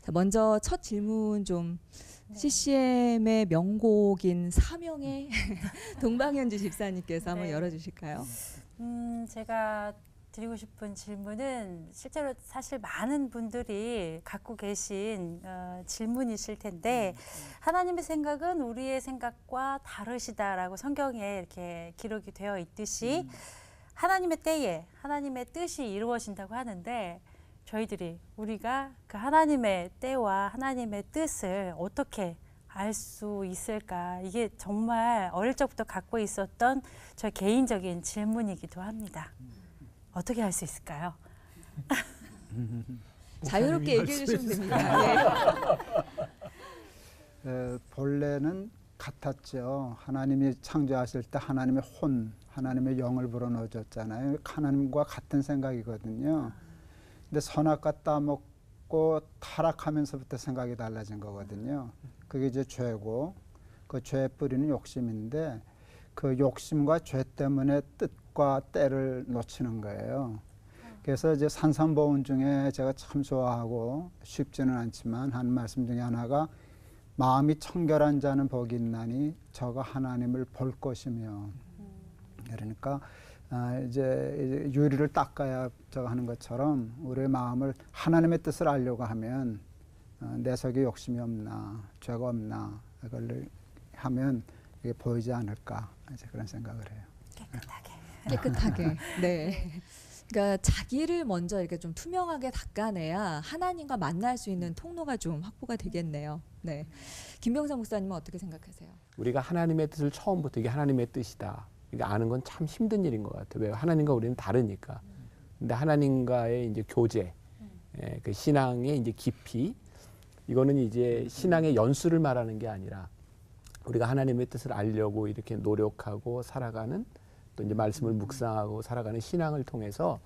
자, 먼저 첫 질문 좀 CCM의 명곡인 사명의 동방현주 집사님께서 한번 네. 열어주실까요? 제가 드리고 싶은 질문은 실제로 사실 많은 분들이 갖고 계신 질문이실 텐데 하나님의 생각은 우리의 생각과 다르시다라고 성경에 이렇게 기록이 되어 있듯이 하나님의 때에 하나님의 뜻이 이루어진다고 하는데 우리가 그 하나님의 때와 하나님의 뜻을 어떻게 알 수 있을까? 이게 정말 어릴 적부터 갖고 있었던 저 개인적인 질문이기도 합니다. 어떻게 할 수 있을까요? 자유롭게 얘기해 주시면 됩니다. 본래는 같았죠. 하나님이 창조하실 때 하나님의 하나님의 영을 불어넣어줬잖아요. 하나님과 같은 생각이거든요. 근데 선악과 따먹고 타락하면서부터 생각이 달라진 거거든요. 그게 이제 죄고 그 죄의 뿌리는 욕심인데 그 욕심과 죄 때문에 뜻과 때를 놓치는 거예요. 그래서 이제 산상보훈 중에 제가 참 좋아하고 쉽지는 않지만 한 말씀 중에 하나가 마음이 청결한 자는 복이 있나니 저가 하나님을 볼 것이며 그러니까 이제 유리를 닦아야 저가 하는 것처럼 우리의 마음을 하나님의 뜻을 알려고 하면 내 속에 욕심이 없나 죄가 없나 이걸 하면 이게 보이지 않을까 이제 그런 생각을 해요. 깨끗하게. 네. 그러니까 자기를 먼저 이렇게 좀 투명하게 닦아내야 하나님과 만날 수 있는 통로가 좀 확보가 되겠네요. 네. 김병상 목사님은 어떻게 생각하세요? 우리가 하나님의 뜻을 처음부터 이게 하나님의 뜻이다. 이게 아는 건 참 힘든 일인 것 같아요. 왜 하나님과 우리는 다르니까. 근데 하나님과의 이제 교제, 그 신앙의 이제 깊이, 이거는 이제 신앙의 연수를 말하는 게 아니라 우리가 하나님의 뜻을 알려고 이렇게 노력하고 살아가는 또 이제 말씀을 묵상하고 살아가는 신앙을 통해서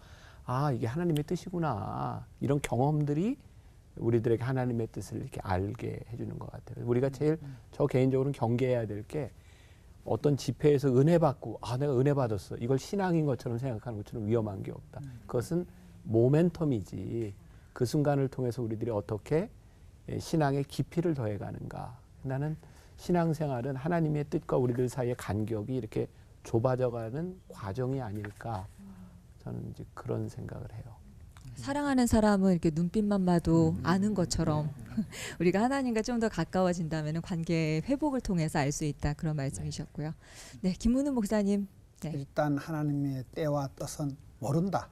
아, 이게 하나님의 뜻이구나. 이런 경험들이 우리들에게 하나님의 뜻을 이렇게 알게 해주는 것 같아요. 우리가 제일 저 개인적으로는 경계해야 될 게 어떤 집회에서 은혜 받고 아, 내가 은혜 받았어. 이걸 신앙인 것처럼 생각하는 것처럼 위험한 게 없다. 그것은 모멘텀이지. 그 순간을 통해서 우리들이 어떻게 신앙의 깊이를 더해가는가. 나는 신앙생활은 하나님의 뜻과 우리들 사이의 간격이 이렇게 좁아져가는 과정이 아닐까. 저는 이제 그런 생각을 해요. 사랑하는 사람은 이렇게 눈빛만 봐도 아는 것처럼 우리가 하나님과 좀 더 가까워진다면 관계의 회복을 통해서 알 수 있다. 그런 말씀이셨고요. 네, 김문우 목사님. 네. 일단 하나님의 때와 뜻은 모른다.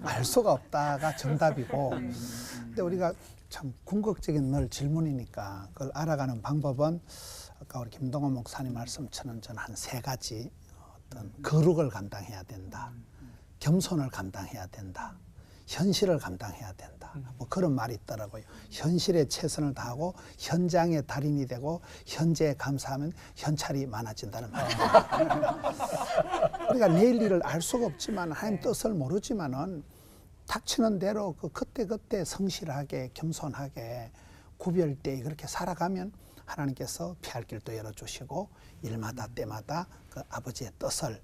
알 수가 없다가 정답이고 근데 우리가 참 궁극적인 늘 질문이니까 그걸 알아가는 방법은 아까 우리 김동원 목사님 말씀처럼 저는 한 3가지 어떤 거룩을 감당해야 된다. 겸손을 감당해야 된다. 현실을 감당해야 된다. 뭐 그런 말이 있더라고요. 현실에 최선을 다하고 현장의 달인이 되고 현재에 감사하면 현찰이 많아진다는 말입니다. 우리가 내일 일을 알 수가 없지만 하나님 뜻을 모르지만은 닥치는 대로 그 그때그때 성실하게 겸손하게 구별되게 그렇게 살아가면 하나님께서 피할 길도 열어주시고 일마다 때마다 그 아버지의 뜻을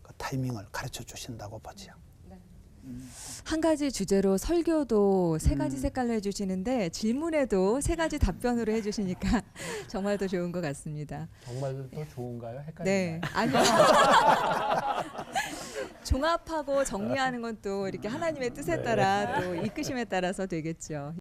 그 타이밍을 가르쳐 주신다고 보죠. 한 가지 주제로 설교도 3가지 색깔로 해주시는데 질문에도 3가지 답변으로 해주시니까 정말 더 좋은 것 같습니다. 정말 더 좋은가요? 헷갈리나요? 네, 아니요. 종합하고 정리하는 건 또 이렇게 하나님의 뜻에 따라 또 이끄심에 따라서 되겠죠.